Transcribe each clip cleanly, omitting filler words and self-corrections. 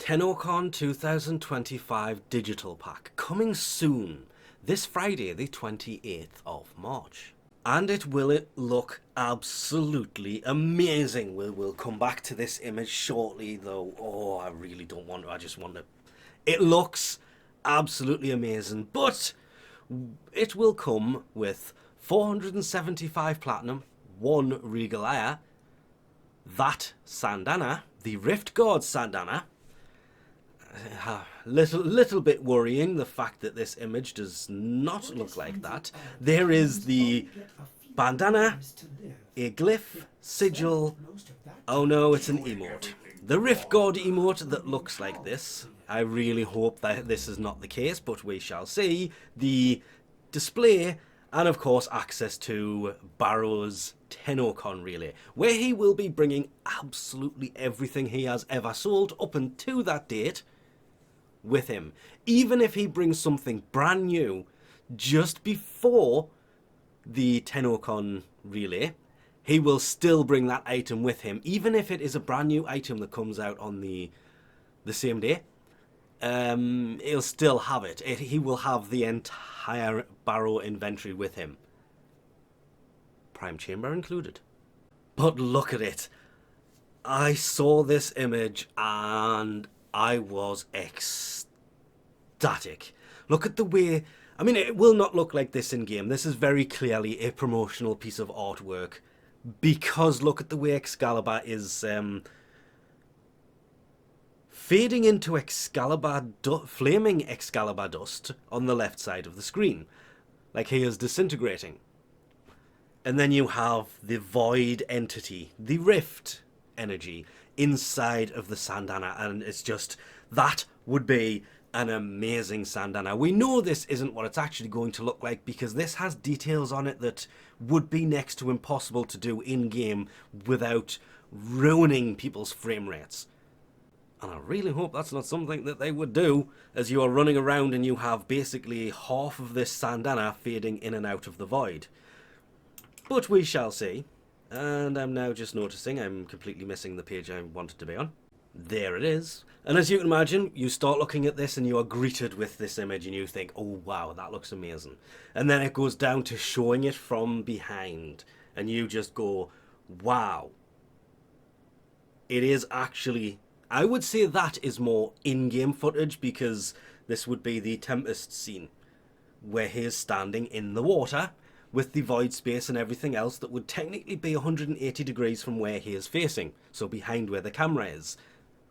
Tennocon 2025 digital pack coming soon, this Friday the 28th of March. And it will look absolutely amazing. We'll come back to this image shortly though. Oh, I really don't want to, I just want to. It looks absolutely amazing, but it will come with 475 platinum, 1 regal ire, that Syandana, the Rift Guard Syandana. Little bit worrying, the fact that this image does not look like that. There is the bandana, a glyph, sigil. Oh no, it's an emote. The Rift Guard emote that looks like this. I really hope that this is not the case, but we shall see. The display, and of course access to Barrow's Tennocon relay, where he will be bringing absolutely everything he has ever sold up until that date with him. Even if he brings something brand new just before the Tennocon relay, he will still bring that item with him, even if it is a brand new item that comes out on the same day. He'll still have it. He will have the entire Barrow inventory with him, Prime Chamber included. But look at it. I saw this image and I was ecstatic. Look at the way, I mean, it will not look like this in game. This is very clearly a promotional piece of artwork, because look at the way Excalibur is fading into flaming Excalibur dust on the left side of the screen, like he is disintegrating. And then you have the void entity, the rift energy inside of the Syandana, and it's just, that would be an amazing Syandana. We know this isn't what it's actually going to look like, because this has details on it that would be next to impossible to do in-game without ruining people's frame rates. And I really hope that's not something that they would do, as you are running around and you have basically half of this Syandana fading in and out of the void. But we shall see. And I'm now just noticing I'm completely missing the page I wanted to be on. There it is. And as you can imagine, you start looking at this and you are greeted with this image and you think, oh wow, that looks amazing. And then it goes down to showing it from behind. And you just go, wow. It is actually, I would say that is more in-game footage, because this would be the Tempest scene, where he is standing in the water with the void space and everything else that would technically be 180 degrees from where he is facing, so behind where the camera is,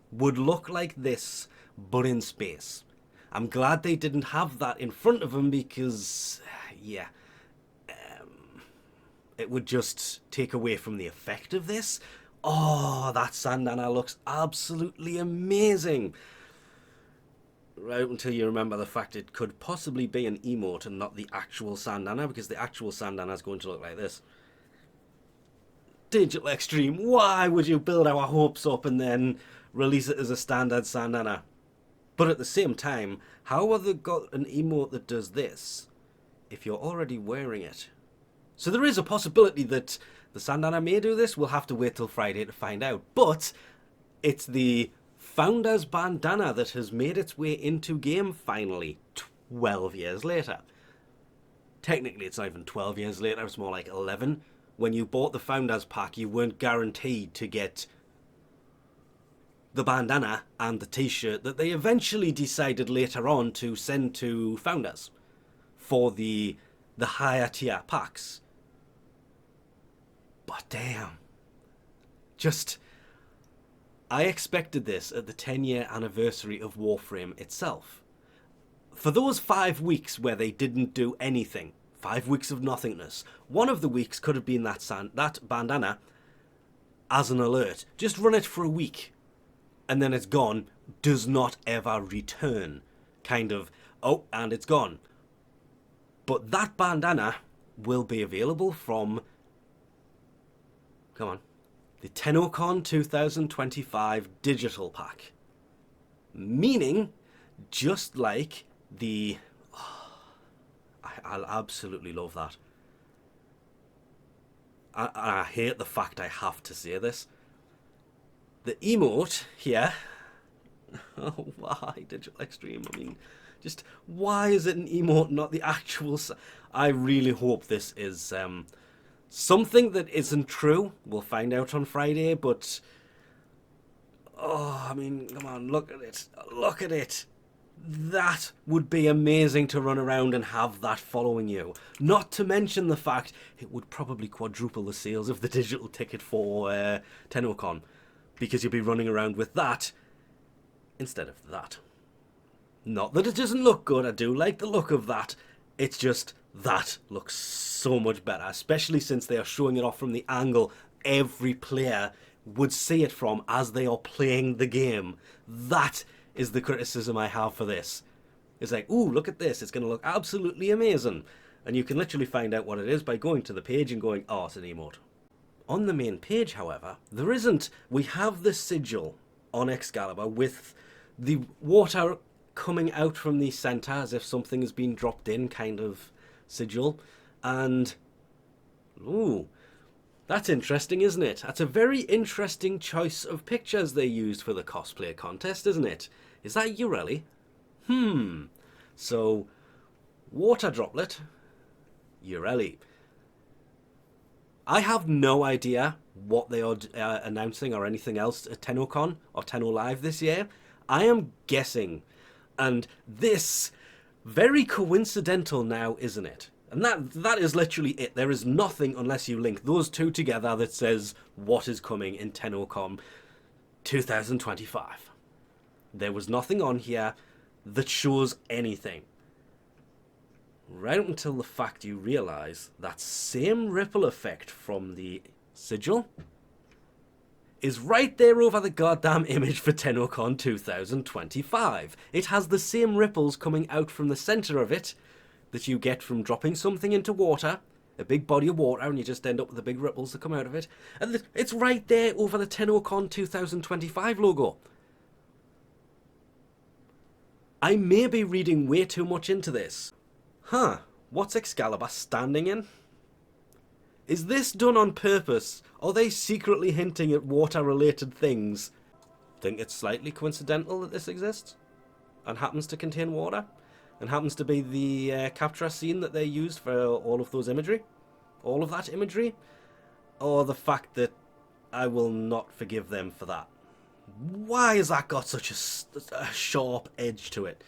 would look like this, but in space. I'm glad they didn't have that in front of him, because, yeah, it would just take away from the effect of this. Oh, that Syandana looks absolutely amazing. Right until you remember the fact it could possibly be an emote and not the actual Syandana, because the actual Syandana is going to look like this. Digital Extreme, why would you build our hopes up and then release it as a standard Syandana? But at the same time, how have they got an emote that does this if you're already wearing it? So there is a possibility that the Syandana may do this. We'll have to wait till Friday to find out. But it's the Founder's Bandana that has made its way into game finally, 12 years later. Technically, it's not even 12 years later, it's more like 11. When you bought the Founder's Pack, you weren't guaranteed to get the bandana and the t-shirt that they eventually decided later on to send to Founders for the higher tier packs. But damn, just, I expected this at the 10-year anniversary of Warframe itself. For those 5 weeks where they didn't do anything, 5 weeks of nothingness, one of the weeks could have been that bandana as an alert. Just run it for a week, and then it's gone, does not ever return. Kind of, oh, and it's gone. But that bandana will be available from, come on, the Tennocon 2025 digital pack. Meaning, just like the, I'll absolutely love that. I hate the fact I have to say this. The emote here, Why Digital Extreme? I mean, just why is it an emote, not the actual... I really hope this is something that isn't true. We'll find out on Friday, but... Oh, I mean, come on, look at it. Look at it. That would be amazing to run around and have that following you. Not to mention the fact it would probably quadruple the sales of the digital ticket for Tennocon, because you'd be running around with that instead of that. Not that it doesn't look good, I do like the look of that. It's just that looks so much better, especially since they are showing it off from the angle every player would see it from as they are playing the game. That is the criticism I have for this. It's like, ooh, look at this, it's going to look absolutely amazing. And you can literally find out what it is by going to the page and going, oh, it's an emote. On the main page, however, there isn't. We have the sigil on Excalibur with the water coming out from the centre as if something has been dropped in, kind of sigil. And, ooh, that's interesting, isn't it? That's a very interesting choice of pictures they used for the cosplay contest, isn't it? Is that Urelli? So, water droplet, Urelli. I have no idea what they are announcing or anything else at Tennocon or Tenno Live this year. I am guessing. And this, very coincidental now, isn't it? And that is literally it. There is nothing, unless you link those two together, that says what is coming in Tennocon 2025. There was nothing on here that shows anything. Right until the fact you realise that same ripple effect from the sigil is right there over the goddamn image for Tennocon 2025. It has the same ripples coming out from the centre of it that you get from dropping something into water, a big body of water, and you just end up with the big ripples that come out of it. And it's right there over the Tennocon 2025 logo. I may be reading way too much into this. Huh, what's Excalibur standing in? Is this done on purpose? Are they secretly hinting at water-related things? Think it's slightly coincidental that this exists? And happens to contain water? And happens to be the capture scene that they used for all of those imagery? All of that imagery? Or the fact that I will not forgive them for that? Why has that got such a sharp edge to it?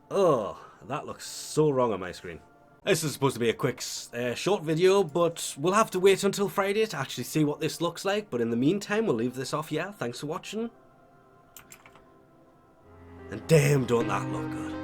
Oh, that looks so wrong on my screen. This is supposed to be a quick, short video, but we'll have to wait until Friday to actually see what this looks like. But in the meantime, we'll leave this off here. Thanks for watching. And damn, don't that look good.